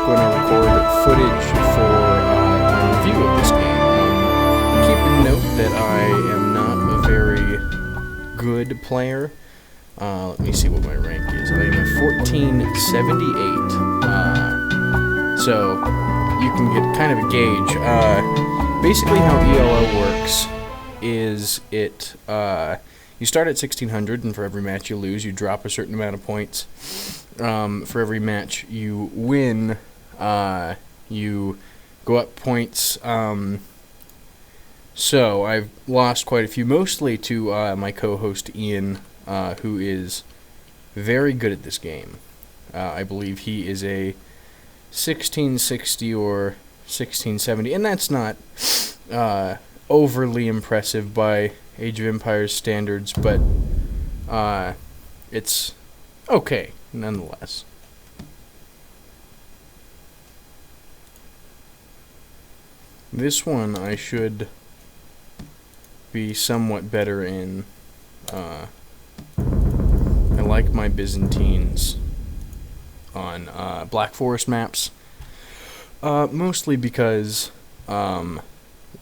just going to record footage for my review of this game. Keep in note that I am not a very good player. Let me see what my rank is. I am at 1478. So you can get kind of a gauge. Basically how ELO works is you start at 1600, and for every match you lose, you drop a certain amount of points. For every match you win, you go up points. So I've lost quite a few, mostly to my co-host Ian, who is very good at this game. I believe he is a 1660 or 1670, and that's not overly impressive by Age of Empires standards, but it's okay nonetheless. This one I should be somewhat better in. I like my Byzantines on Black Forest maps, mostly because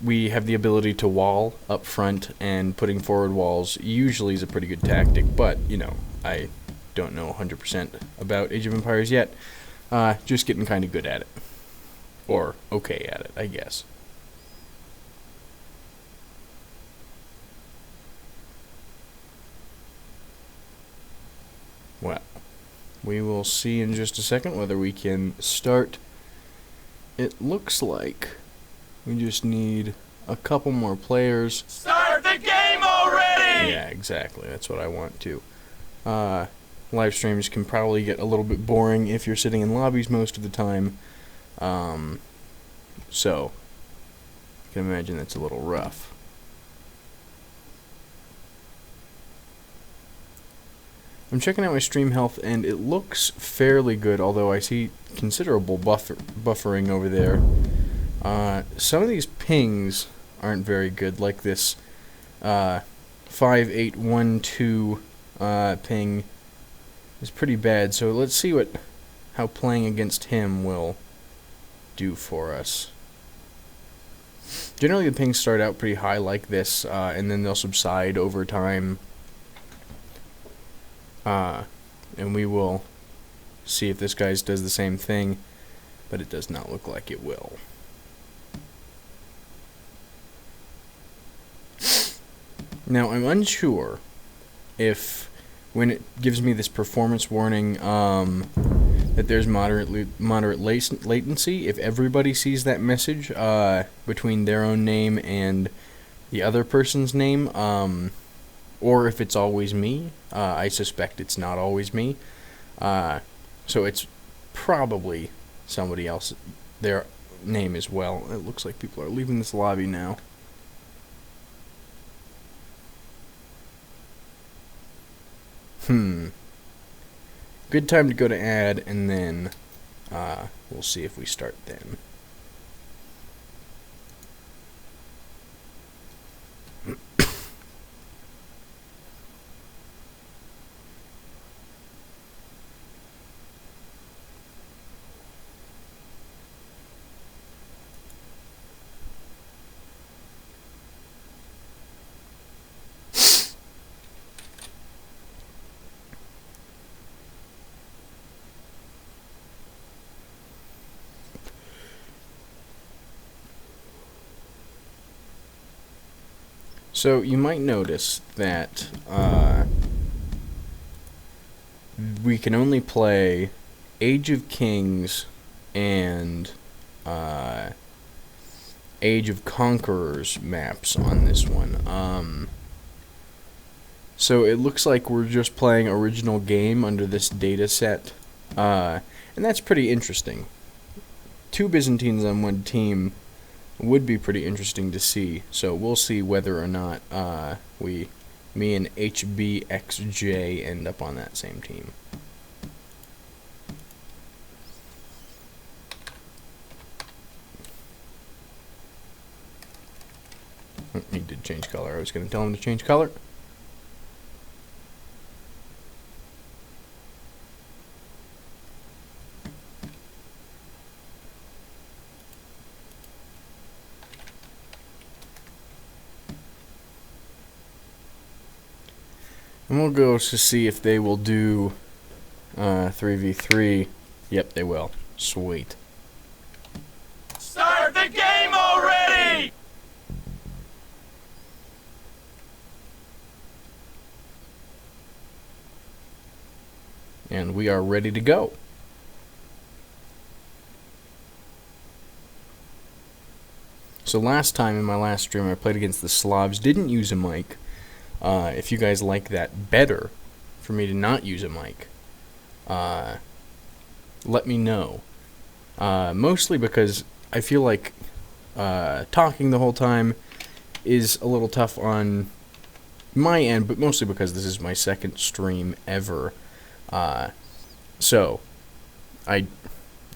we have the ability to wall up front, and putting forward walls usually is a pretty good tactic, but, you know, I don't know 100% about Age of Empires yet. Just getting kind of good at it. Or okay at it, I guess. Well, we will see in just a second whether we can start. It looks like we just need a couple more players. Start the game already! Yeah, exactly. That's what I want to. Live streams can probably get a little bit boring if you're sitting in lobbies most of the time. So, you can imagine that's a little rough. I'm checking out my stream health, and it looks fairly good, although I see considerable buffering over there. Some of these pings aren't very good, like this 5812 ping is pretty bad, so let's see how playing against him will do for us. Generally the pings start out pretty high like this, and then they'll subside over time. And we will see if this guy does the same thing, but it does not look like it will. Now, I'm unsure if, when it gives me this performance warning, that there's moderate latency, if everybody sees that message between their own name and the other person's name, or if it's always me. I suspect it's not always me. So it's probably somebody else, their name as well. It looks like people are leaving this lobby now. Good time to go to add, and then we'll see if we start then. So you might notice that we can only play Age of Kings and Age of Conquerors maps on this one. So it looks like we're just playing original game under this data set, and that's pretty interesting. 2 Byzantines on one team would be pretty interesting to see, so we'll see whether or not me and HBXJ end up on that same team. He did change color. I was going to tell him to change color. And we'll go to see if they will do 3v3. Yep, they will. Sweet. Start the game already! And we are ready to go. So last time in my last stream I played against the Slavs, didn't use a mic. If you guys like that better, for me to not use a mic, let me know. Mostly because I feel like talking the whole time is a little tough on my end, but mostly because this is my second stream ever. So I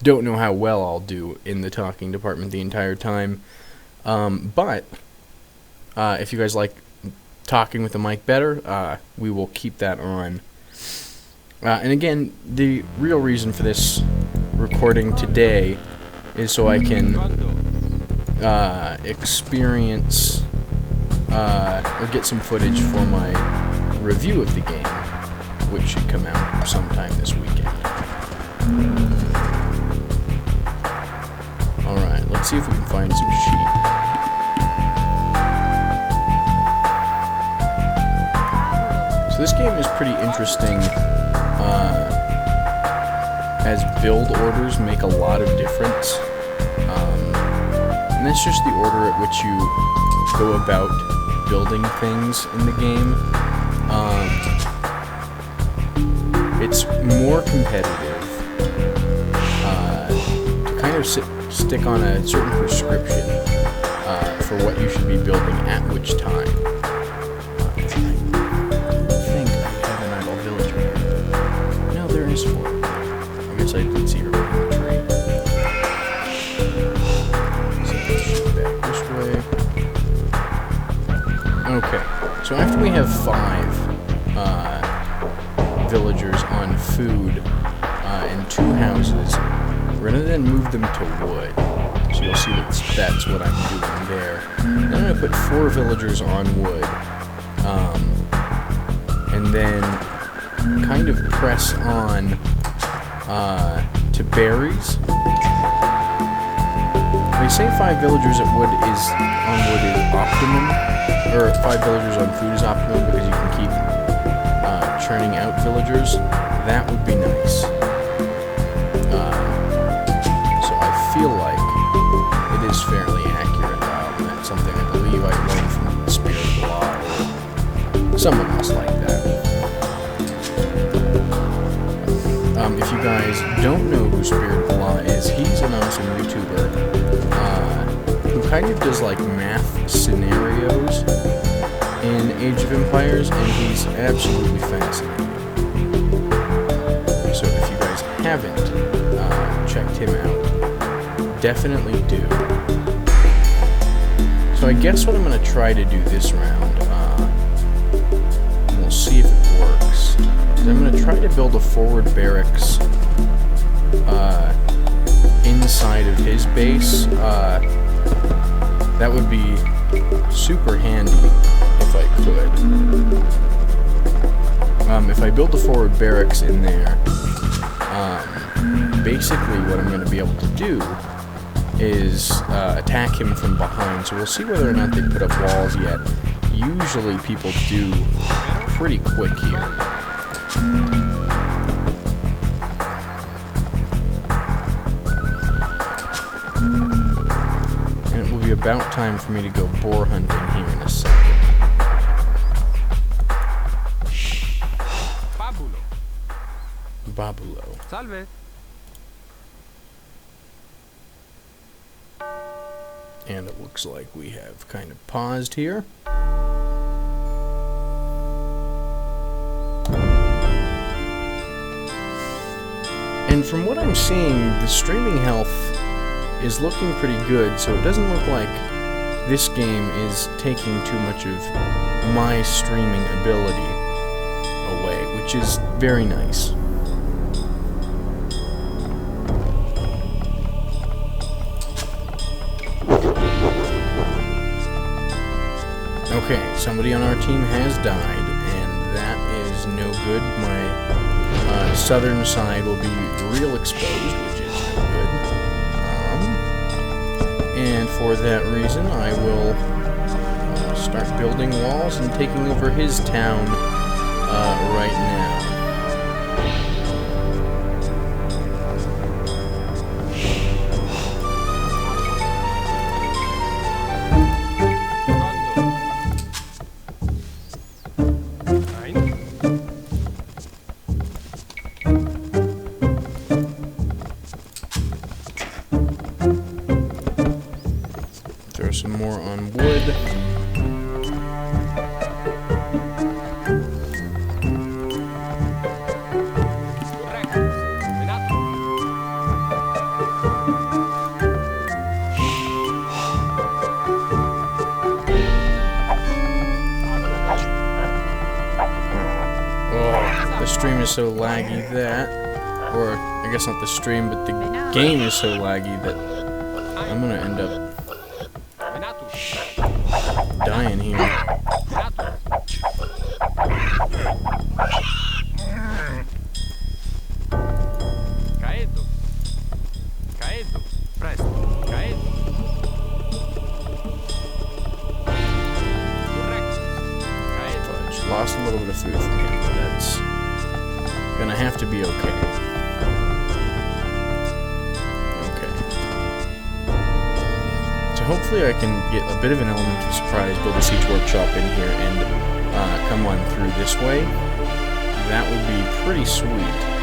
don't know how well I'll do in the talking department the entire time. But if you guys like talking with the mic better, we will keep that on. And again, the real reason for this recording today is so I can experience or get some footage for my review of the game, which should come out sometime this weekend. Alright, let's see if we can find some sheep. So this game is pretty interesting, as build orders make a lot of difference. And that's just the order at which you go about building things in the game. It's more competitive to kind of stick on a certain prescription for what you should be building at which time. I think I have an idle villager here. No, there is four. I guess I didn't see her behind the tree. So let's shoot back this way. Okay, so after we have 5 villagers on food and 2 houses, we're going to then move them to wood. So you'll see that's what I'm doing there. Then I'm going to put 4 villagers on wood. And then kind of press on to berries. They say 5 villagers on wood is optimum, or 5 villagers on food is optimum because you can keep churning out villagers. That would be nice. So I feel like it is fairly accurate. That's something I believe I learned from Spirit of the Law or someone else like that. If you guys don't know who Spirit of the Law is, he's an awesome YouTuber who kind of does like math scenarios in Age of Empires, and he's absolutely fascinating. So if you guys haven't checked him out, definitely do. So I guess what I'm going to try to do this round, and we'll see if it works, is I'm going to try to build a forward barracks inside of his base. That would be super handy if I could. If I build a forward barracks in there, basically what I'm going to be able to do is attack him from behind. So we'll see whether or not they put up walls yet. Usually people do pretty quick here. And it will be about time for me to go boar hunting here in a second. Babulo. Salve. And it looks like we have kind of paused here. And from what I'm seeing, the streaming health is looking pretty good, so it doesn't look like this game is taking too much of my streaming ability away, which is very nice. Okay, somebody on our team has died, and that is no good. My southern side will be real exposed, which is no good. And for that reason, I will start building walls and taking over his town right now. Throw some more on wood. Oh, the stream is so laggy that, or I guess not the stream, but the game is so laggy that I'm gonna end up dying here. Fudge. Lost a little bit of food from him, but that's gonna have to be okay. Hopefully I can get a bit of an element of surprise, build a siege workshop in here, and come on through this way. That would be pretty sweet.